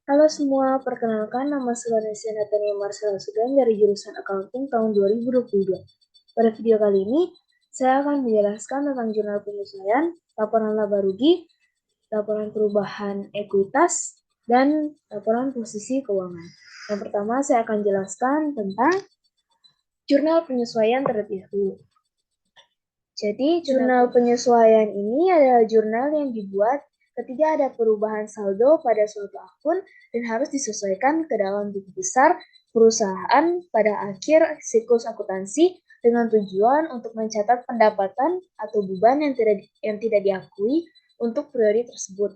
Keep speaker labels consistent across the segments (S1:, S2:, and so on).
S1: Halo semua, perkenalkan nama saya Natania Marcella Sugeng dari jurusan Accounting tahun 2022. Pada video kali ini, saya akan menjelaskan tentang jurnal penyesuaian, laporan laba rugi, laporan perubahan ekuitas, dan laporan posisi keuangan. Yang pertama, saya akan jelaskan tentang jurnal penyesuaian terlebih dahulu. Jadi, jurnal penyesuaian ini adalah jurnal yang dibuat ketika ada perubahan saldo pada suatu akun dan harus disesuaikan ke dalam buku besar perusahaan pada akhir siklus akuntansi dengan tujuan untuk mencatat pendapatan atau beban yang tidak diakui untuk periode tersebut.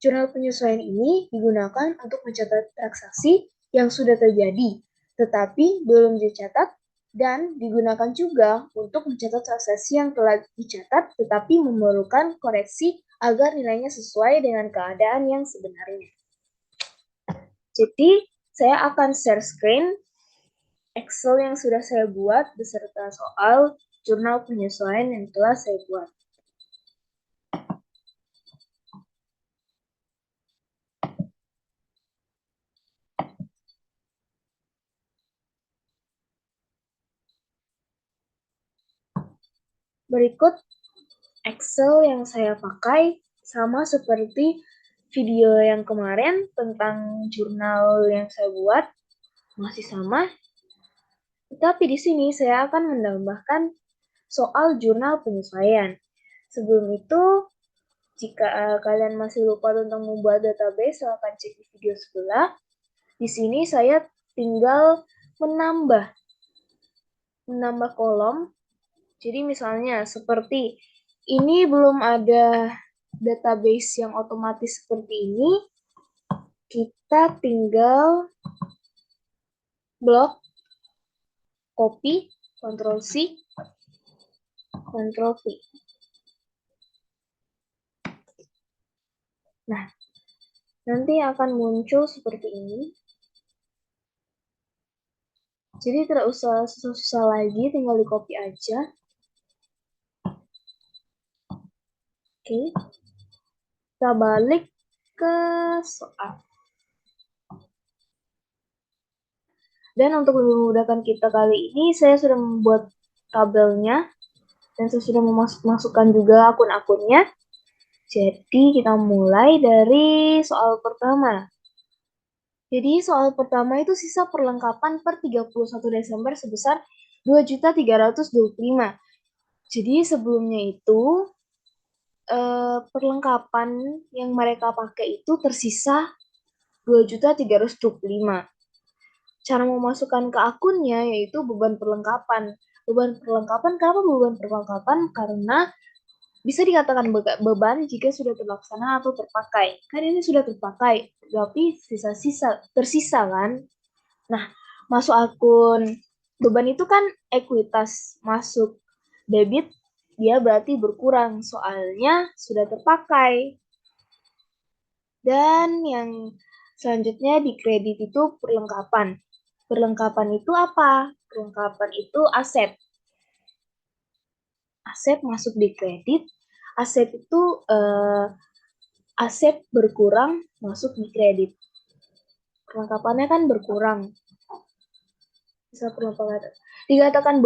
S1: Jurnal penyesuaian ini digunakan untuk mencatat transaksi yang sudah terjadi, tetapi belum dicatat dan digunakan juga untuk mencatat transaksi yang telah dicatat tetapi memerlukan koreksi agar nilainya sesuai dengan keadaan yang sebenarnya. Jadi, saya akan share screen Excel yang sudah saya buat beserta soal jurnal penyesuaian yang telah saya buat. Berikut Excel yang saya pakai sama seperti video yang kemarin tentang jurnal yang saya buat, masih sama. Tetapi di sini saya akan menambahkan soal jurnal penyesuaian. Sebelum itu, jika kalian masih lupa tentang membuat database, silahkan cek di video sebelah. Di sini saya tinggal menambah kolom. Jadi misalnya seperti ini belum ada database yang otomatis seperti ini, kita tinggal blok, copy, Ctrl C, Ctrl V. Nah, nanti akan muncul seperti ini. Jadi tidak usah susah-susah lagi, tinggal di copy aja. Oke, kita balik ke soal. Dan untuk memudahkan kita kali ini, saya sudah membuat tabelnya dan saya sudah memasukkan juga akun-akunnya. Jadi kita mulai dari soal pertama. Jadi soal pertama itu sisa perlengkapan per 31 Desember sebesar 2.325. Jadi sebelumnya itu perlengkapan yang mereka pakai itu tersisa 2.325. Cara memasukkan ke akunnya yaitu beban perlengkapan. Beban perlengkapan, kenapa beban perlengkapan? Karena bisa dikatakan beban jika sudah terlaksana atau terpakai. Kan ini sudah terpakai, tapi tersisa kan? Nah, masuk akun beban itu kan ekuitas, masuk debit dia berarti berkurang soalnya sudah terpakai. Dan yang selanjutnya di kredit itu perlengkapan. Perlengkapan itu apa? Perlengkapan itu aset. Aset masuk di kredit. Aset itu aset berkurang masuk di kredit. Perlengkapannya kan berkurang. Bisa perlengkapan. Dikatakan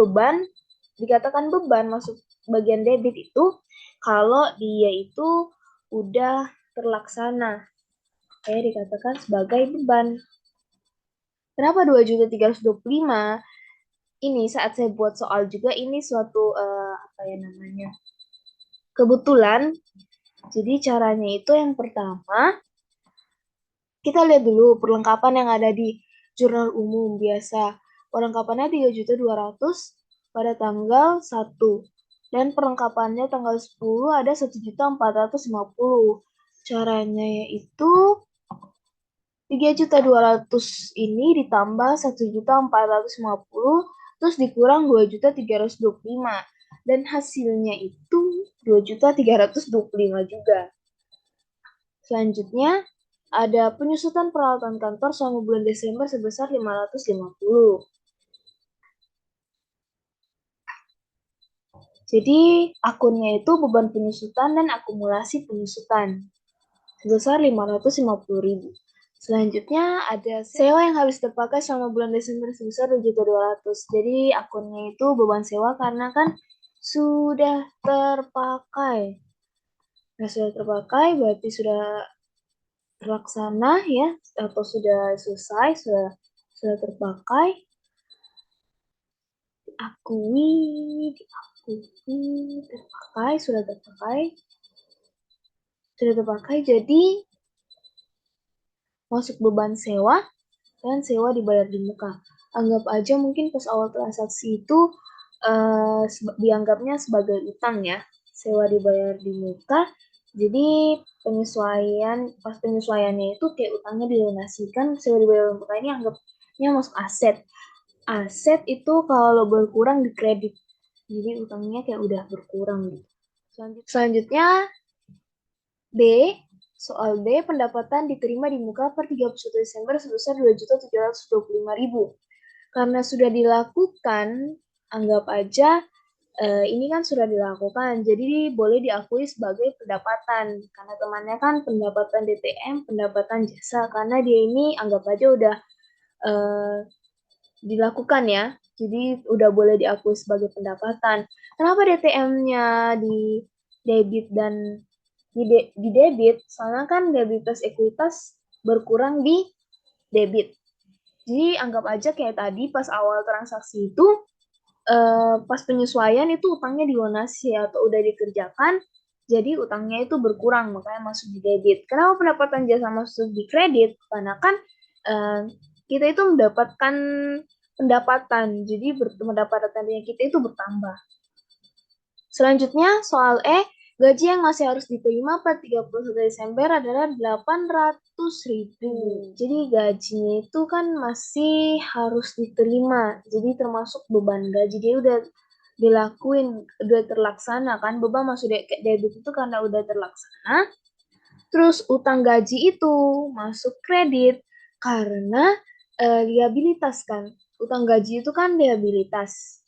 S1: beban masuk bagian debit itu kalau dia itu udah terlaksana. Kayak dikatakan sebagai beban. Kenapa 2.325? Ini saat saya buat soal juga ini suatu kebetulan. Jadi caranya itu yang pertama kita lihat dulu perlengkapan yang ada di jurnal umum biasa. Perlengkapannya 3.200.000 pada tanggal 1. Dan perlengkapannya tanggal 10 ada 1.450.000. Caranya yaitu 3.200.000 ini ditambah 1.450.000 terus dikurang 2.325 dan hasilnya itu 2.325 juga. Selanjutnya ada penyusutan peralatan kantor selama bulan Desember sebesar 550. Jadi akunnya itu beban penyusutan dan akumulasi penyusutan sebesar 550.000. Selanjutnya ada sewa yang habis terpakai selama bulan Desember sebesar 2.200.000. Jadi akunnya itu beban sewa karena kan sudah terpakai. Nah, sudah terpakai berarti sudah terlaksana ya, atau sudah selesai, sudah terpakai, diakui, terpakai, sudah terpakai, jadi masuk beban sewa dan sewa dibayar di muka. Anggap aja mungkin pas awal transaksi itu dianggapnya sebagai utang ya, sewa dibayar di muka. Jadi pas penyesuaiannya itu kayak utangnya dilunasikan, sewa dibayar di muka ini anggapnya masuk aset. Aset itu kalau berkurang di kredit. Jadi utangnya kayak udah berkurang gitu. Selanjutnya B, soal B, pendapatan diterima di muka per 31 Desember sebesar 2.725.000. Karena sudah dilakukan, anggap aja ini kan sudah dilakukan, jadi boleh diakui sebagai pendapatan. Karena temannya kan pendapatan DTM, pendapatan jasa, karena dia ini anggap aja udah eh, dilakukan ya, jadi udah boleh diakui sebagai pendapatan. Kenapa DTM-nya di debit dan di debit? Soalnya kan debit plus ekuitas berkurang di debit. Jadi anggap aja kayak tadi pas awal transaksi itu pas penyesuaian itu utangnya dilunasi atau udah dikerjakan, jadi utangnya itu berkurang, makanya masuk di debit. Kenapa pendapatan jasa masuk di kredit? Karena kan uh, kita itu mendapatkan pendapatan, jadi pendapatannya kita itu bertambah. Selanjutnya soal E, gaji yang masih harus diterima per 31 Desember adalah 800.000. Jadi gajinya itu kan masih harus diterima. Jadi termasuk beban gaji dia udah dilakuin, udah terlaksana kan. Beban masuk debit itu karena udah terlaksana. Terus utang gaji itu masuk kredit karena liabilitas kan. Utang gaji itu kan liabilitas.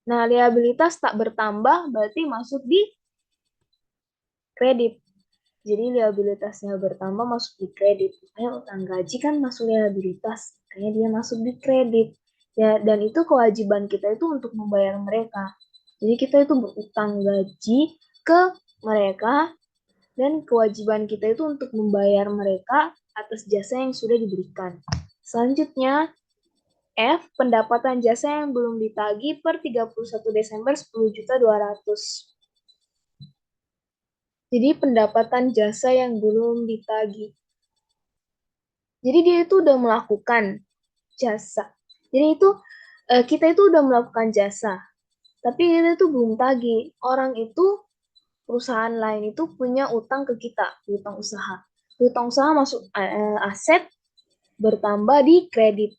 S1: Nah, liabilitas tak bertambah berarti masuk di kredit. Jadi liabilitasnya bertambah masuk di kredit. Makanya utang gaji kan masuk liabilitas. Makanya dia masuk di kredit. Ya, dan itu kewajiban kita itu untuk membayar mereka. Jadi kita itu berutang gaji ke mereka dan kewajiban kita itu untuk membayar mereka atas jasa yang sudah diberikan. Selanjutnya, F, pendapatan jasa yang belum ditagih per 31 Desember 10.200.000. Jadi pendapatan jasa yang belum ditagih. Jadi dia itu udah melakukan jasa. Jadi itu kita itu udah melakukan jasa, tapi kita itu belum tagih. Orang itu perusahaan lain itu punya utang ke kita, utang usaha. Utang usaha masuk aset, bertambah di kredit,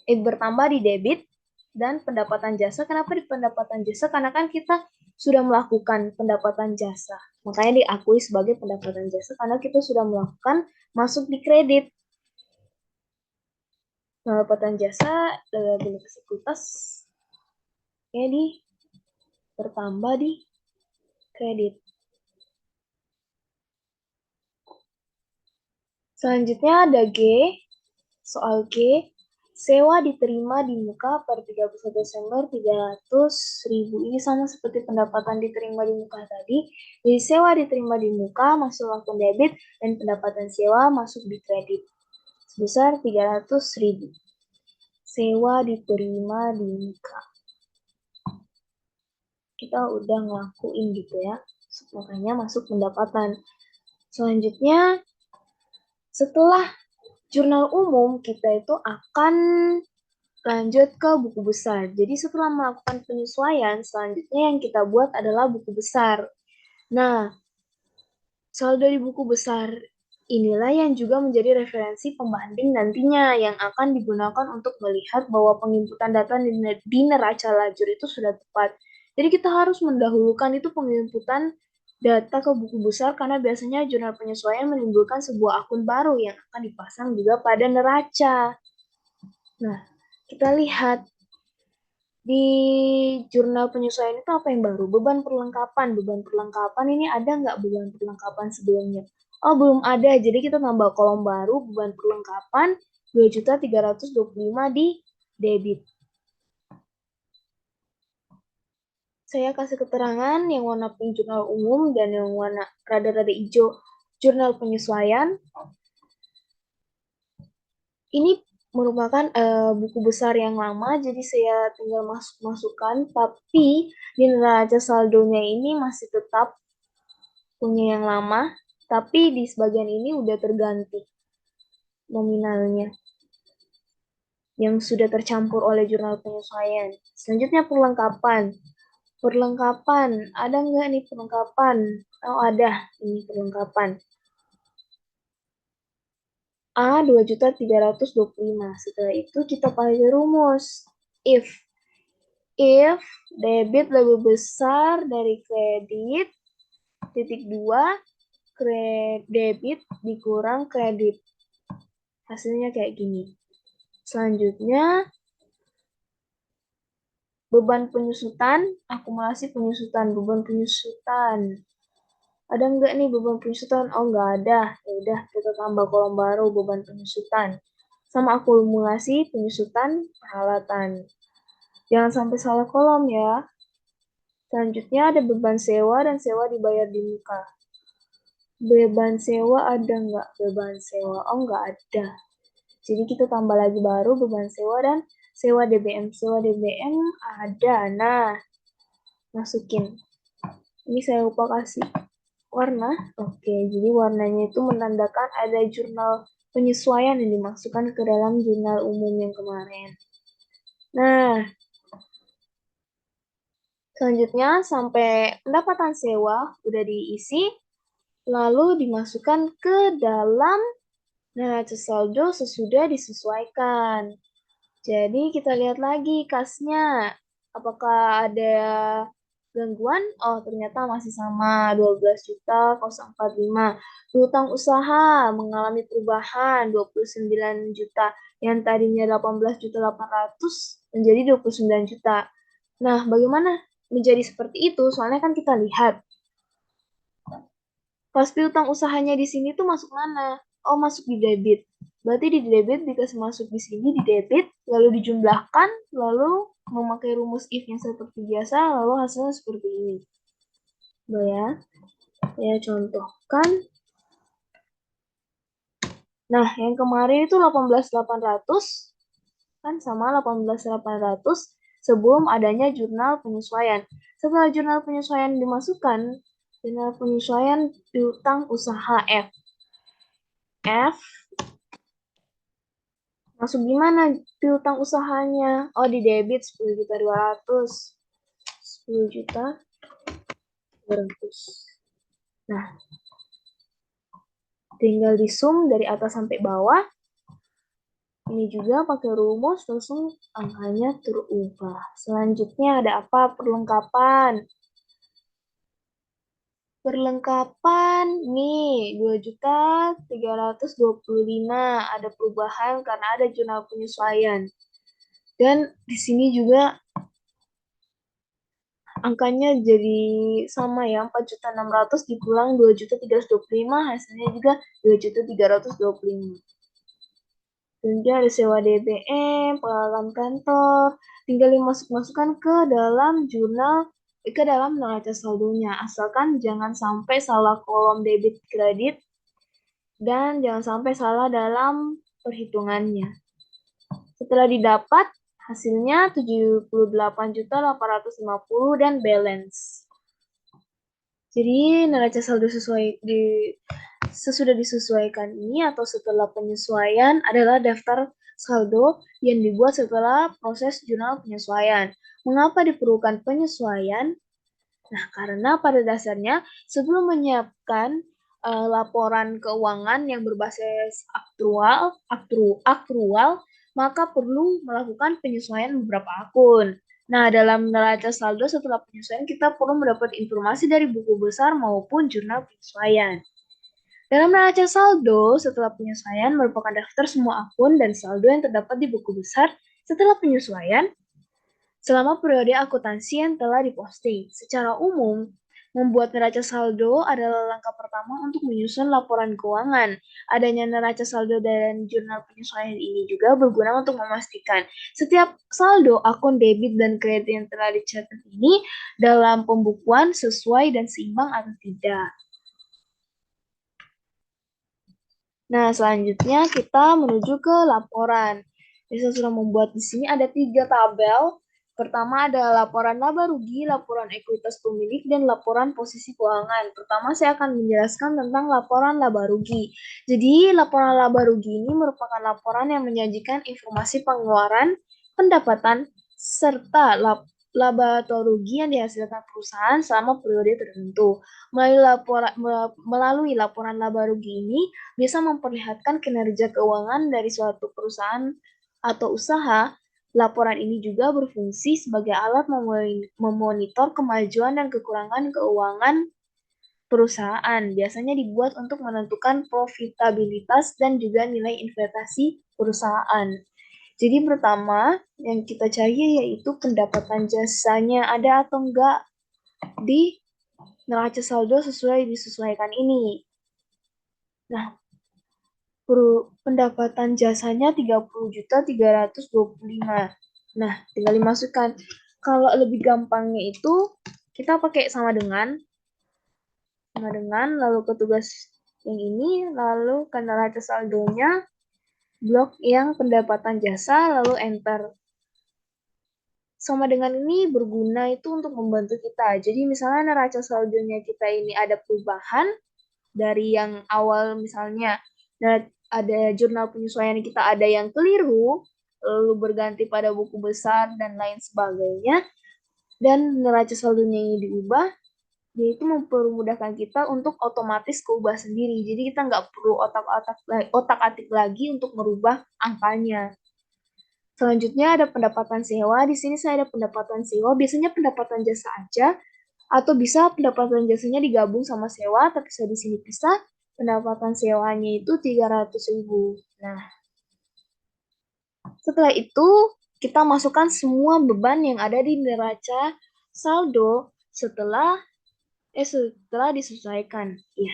S1: bertambah di debit, dan pendapatan jasa. Kenapa di pendapatan jasa? Karena kan kita sudah melakukan pendapatan jasa. Makanya diakui sebagai pendapatan jasa karena kita sudah melakukan masuk di kredit. Pendapatan jasa dari sekuritas jadi bertambah di kredit. Selanjutnya ada G, soal G, sewa diterima di muka per 31 Desember 300.000. Ini sama seperti pendapatan diterima di muka tadi. Jadi sewa diterima di muka masuk akun debit dan pendapatan sewa masuk di kredit sebesar 300.000. Sewa diterima di muka. Kita udah ngelakuin gitu ya, makanya masuk pendapatan. Selanjutnya, setelah jurnal umum, kita itu akan lanjut ke buku besar. Jadi setelah melakukan penyesuaian, selanjutnya yang kita buat adalah buku besar. Nah, saldo di buku besar inilah yang juga menjadi referensi pembanding nantinya yang akan digunakan untuk melihat bahwa penginputan data di neraca lajur itu sudah tepat. Jadi kita harus mendahulukan itu penginputan data ke buku besar karena biasanya jurnal penyesuaian menimbulkan sebuah akun baru yang akan dipasang juga pada neraca. Nah, kita lihat di jurnal penyesuaian itu apa yang baru? Beban perlengkapan. Beban perlengkapan ini ada nggak beban perlengkapan sebelumnya? Oh, belum ada. Jadi kita tambah kolom baru, beban perlengkapan 2.325 di debit. Saya kasih keterangan yang warna pink jurnal umum dan yang warna rada-rada hijau jurnal penyesuaian. Ini merupakan buku besar yang lama, jadi saya tinggal masukkan, tapi di neraca saldonya ini masih tetap punya yang lama, tapi di sebagian ini udah terganti nominalnya yang sudah tercampur oleh jurnal penyesuaian. Selanjutnya perlengkapan. Perlengkapan, ada nggak nih perlengkapan? Oh, ada. Ini perlengkapan. A 2.325. Setelah itu kita pakai rumus. If if debit lebih besar dari kredit, titik 2, debit dikurang kredit. Hasilnya kayak gini. Selanjutnya, beban penyusutan, akumulasi penyusutan, beban penyusutan. Ada nggak nih beban penyusutan? Oh, nggak ada. Ya udah, kita tambah kolom baru beban penyusutan. Sama akumulasi penyusutan peralatan. Jangan sampai salah kolom ya. Selanjutnya ada beban sewa dan sewa dibayar di muka. Beban sewa ada nggak? Beban sewa, oh nggak ada. Jadi kita tambah lagi baru beban sewa dan sewa DBM. Sewa DBM ada. Nah, masukin. Ini saya lupa kasih warna. Oke, jadi warnanya itu menandakan ada jurnal penyesuaian yang dimasukkan ke dalam jurnal umum yang kemarin. Nah, selanjutnya sampai pendapatan sewa udah diisi, lalu dimasukkan ke dalam neraca saldo sesudah disesuaikan. Jadi kita lihat lagi kasnya. Apakah ada gangguan? Oh, ternyata masih sama 12.045. Hutang usaha mengalami perubahan 29 juta. Yang tadinya 18.800 menjadi 29 juta. Nah, bagaimana menjadi seperti itu? Soalnya kan kita lihat pas piutang usahanya di sini tuh masuk mana? Oh, masuk di debit. Berarti di debit dikasih masuk di sini di debit, lalu dijumlahkan, lalu memakai rumus if yang seperti biasa, lalu hasilnya seperti ini. Nah ya, saya contohkan. Nah, yang kemarin itu 18.800 kan sama 18.800 sebelum adanya jurnal penyesuaian. Setelah jurnal penyesuaian dimasukkan, jurnal penyesuaian piutang usaha F. F masuk gimana piutang usahanya? Oh, di debit 10.200. 10.200. Nah, tinggal di sum dari atas sampai bawah. Ini juga pakai rumus langsung angkanya terubah. Selanjutnya ada apa? Perlengkapan. Perlengkapan nih 2.325 ada perubahan karena ada jurnal penyesuaian. Dan di sini juga angkanya jadi sama ya, 4.600 dikurang 2.325 hasilnya juga 2.325. Kemudian ada sewa DBM, peralatan kantor, tinggal dimasukkan ke dalam jurnal, ke dalam neraca saldonya. Asalkan jangan sampai salah kolom debit kredit dan jangan sampai salah dalam perhitungannya. Setelah didapat, hasilnya 78.850 dan balance. Jadi neraca saldo sesudah disesuaikan ini atau setelah penyesuaian adalah daftar saldo yang dibuat setelah proses jurnal penyesuaian. Mengapa diperlukan penyesuaian? Nah, karena pada dasarnya sebelum menyiapkan laporan keuangan yang berbasis akrual, maka perlu melakukan penyesuaian beberapa akun. Nah, dalam neraca saldo setelah penyesuaian kita perlu mendapat informasi dari buku besar maupun jurnal penyesuaian. Dalam neraca saldo setelah penyesuaian merupakan daftar semua akun dan saldo yang terdapat di buku besar setelah penyesuaian selama periode akuntansi yang telah diposting. Secara umum, Membuat neraca saldo adalah langkah pertama untuk menyusun laporan keuangan. Adanya neraca saldo dan jurnal penyesuaian ini juga berguna untuk memastikan setiap saldo akun debit dan kredit yang telah dicatat ini dalam pembukuan sesuai dan seimbang atau tidak. Nah, selanjutnya kita menuju ke laporan. Saya sudah membuat di sini ada 3 tabel. Pertama ada laporan laba rugi, laporan ekuitas pemilik, dan laporan posisi keuangan. Pertama saya akan menjelaskan tentang laporan laba rugi. Jadi, laporan laba rugi ini merupakan laporan yang menyajikan informasi pengeluaran, pendapatan, serta laba atau rugi yang dihasilkan perusahaan selama periode tertentu. Melalui laporan laba rugi ini bisa memperlihatkan kinerja keuangan dari suatu perusahaan atau usaha. Laporan ini juga berfungsi sebagai alat memonitor kemajuan dan kekurangan keuangan perusahaan. Biasanya dibuat untuk menentukan profitabilitas dan juga nilai investasi perusahaan. Jadi pertama yang kita cari yaitu pendapatan jasanya ada atau enggak di neraca saldo sesuai disesuaikan ini. Nah, pendapatan jasanya 30.325. Nah, tinggal dimasukkan. Kalau lebih gampangnya itu kita pakai sama dengan lalu ke tugas yang ini, lalu ke neraca saldonya, blok yang pendapatan jasa, lalu enter. Sama dengan ini berguna itu untuk membantu kita. Jadi misalnya neraca saldonya kita ini ada perubahan dari yang awal misalnya ada jurnal penyesuaian kita ada yang keliru, lalu berganti pada buku besar dan lain sebagainya, dan neraca saldonya ini diubah, yaitu mempermudahkan kita untuk otomatis keubah sendiri. Jadi kita nggak perlu otak-atik lagi untuk merubah angkanya. Selanjutnya ada pendapatan sewa. Di sini saya ada pendapatan sewa. Biasanya pendapatan jasa aja, atau bisa pendapatan jasanya digabung sama sewa, tapi saya di sini pisah. Pendapatan sewanya itu 300.000. Nah, setelah itu kita masukkan semua beban yang ada di neraca saldo setelah disesuaikan. Ya,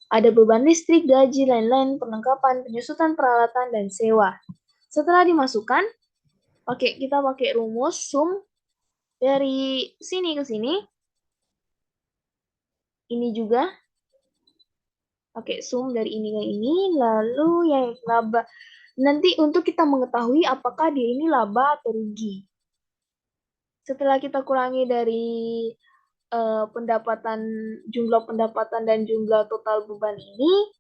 S1: ada beban listrik, gaji, lain-lain, perlengkapan, penyusutan peralatan, dan sewa. Setelah dimasukkan, kita pakai rumus sum dari sini ke sini. Ini juga pakai sum dari ini ke ini, lalu yang laba. Nanti untuk kita mengetahui apakah dia ini laba atau rugi. Setelah kita kurangi dari jumlah pendapatan dan jumlah total beban ini,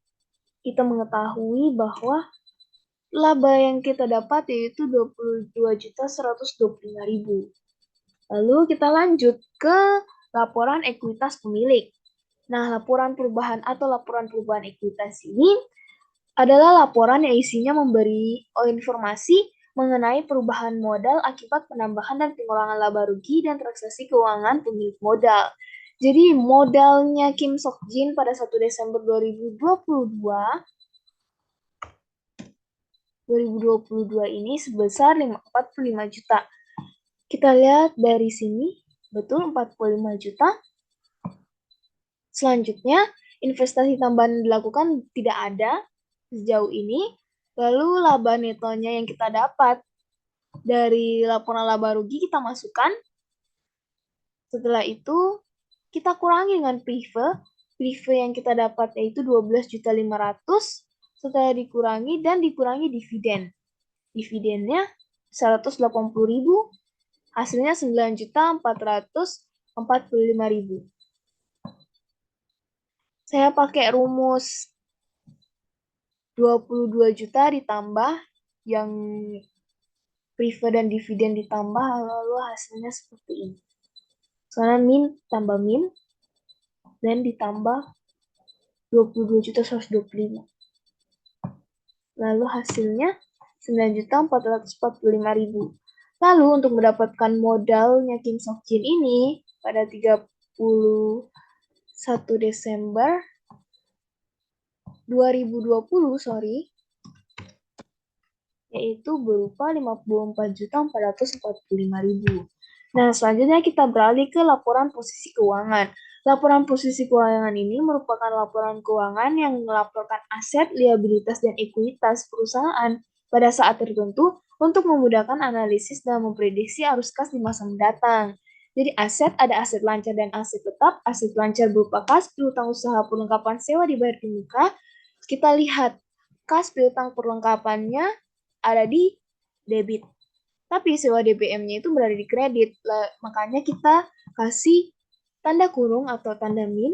S1: kita mengetahui bahwa laba yang kita dapat yaitu 22.125.000. Lalu kita lanjut ke laporan ekuitas pemilik. Nah, laporan perubahan atau laporan perubahan ekuitas ini adalah laporan yang isinya memberi informasi mengenai perubahan modal akibat penambahan dan pengurangan laba rugi dan transaksi keuangan pemilik modal. Jadi modalnya Kim Sok Jin pada 1 Desember 2022 ini sebesar 45 juta. Kita lihat dari sini, betul 45 juta. Selanjutnya, investasi tambahan dilakukan tidak ada sejauh ini. Lalu laba netonya yang kita dapat dari laporan laba rugi kita masukkan. Setelah itu kita kurangi dengan prive. Prive yang kita dapat yaitu 12.500.000 setelah dikurangi dan dikurangi dividen. Dividennya 180.000, hasilnya 9.445.000. Saya pakai rumus 22 juta ditambah yang prive dan dividen ditambah, lalu hasilnya seperti ini. Soalnya min tambah min dan ditambah 22.125. Lalu hasilnya 9.445.000. Lalu untuk mendapatkan modalnya Kim Sok Jin ini pada 31 Desember 2020, yaitu berupa 54.445.000. Nah, selanjutnya kita beralih ke laporan posisi keuangan. Laporan posisi keuangan ini merupakan laporan keuangan yang melaporkan aset, liabilitas, dan ekuitas perusahaan pada saat tertentu untuk memudahkan analisis dan memprediksi arus kas di masa mendatang. Jadi aset ada aset lancar dan aset tetap. Aset lancar berupa kas, piutang usaha, perlengkapan sewa dibayar di muka. Kita lihat kas, piutang, perlengkapannya ada di debit. Tapi sewa DPM-nya itu berada di kredit. Makanya kita kasih tanda kurung atau tanda min.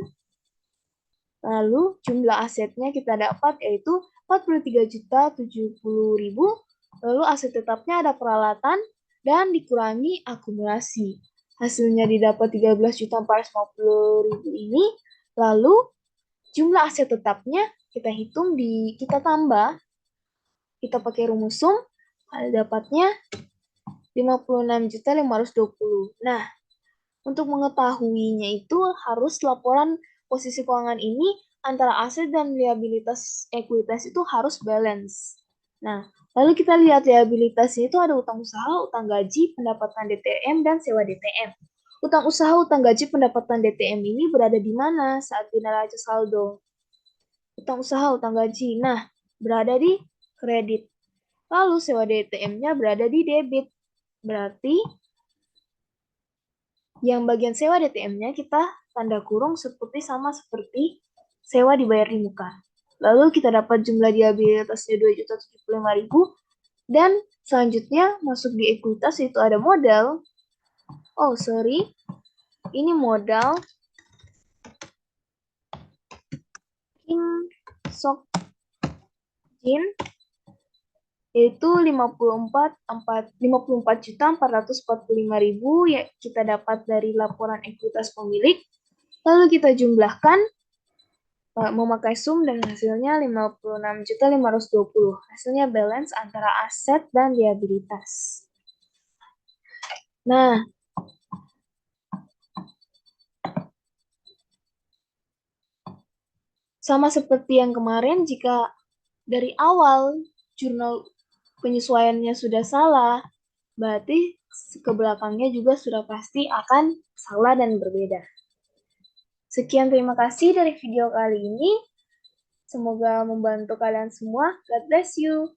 S1: Lalu jumlah asetnya kita dapat yaitu 43.070.000. Lalu aset tetapnya ada peralatan dan dikurangi akumulasi. Hasilnya didapat 13.450.000 ini. Lalu jumlah aset tetapnya kita hitung kita tambah, kita pakai rumus sum, dapatnya 56.520. Nah, untuk mengetahuinya itu harus laporan posisi keuangan ini antara aset dan liabilitas ekuitas itu harus balance. Nah, lalu kita lihat liabilitasnya itu ada utang usaha, utang gaji, pendapatan DTM, dan sewa DTM. Utang usaha, utang gaji, pendapatan DTM ini berada di mana saat di neraca saldo? Utang usaha, utang gaji. Nah, berada di kredit. Lalu sewa DTM-nya berada di debit. Berarti yang bagian sewa DTM-nya kita tanda kurung sama seperti sewa dibayar di muka. Lalu kita dapat jumlah liabilitasnya 2.075.000 dan selanjutnya masuk di ekuitas itu ada modal. Oh, sorry. Ini modal. Kim Sok Jin yaitu 54.445.000 ya kita dapat dari laporan ekuitas pemilik. Lalu kita jumlahkan memakai sum dan hasilnya 56.520. Hasilnya balance antara aset dan liabilitas. Nah, sama seperti yang kemarin, jika dari awal jurnal penyesuaiannya sudah salah, berarti ke belakangnya juga sudah pasti akan salah dan berbeda. Sekian terima kasih dari video kali ini. Semoga membantu kalian semua. God bless you.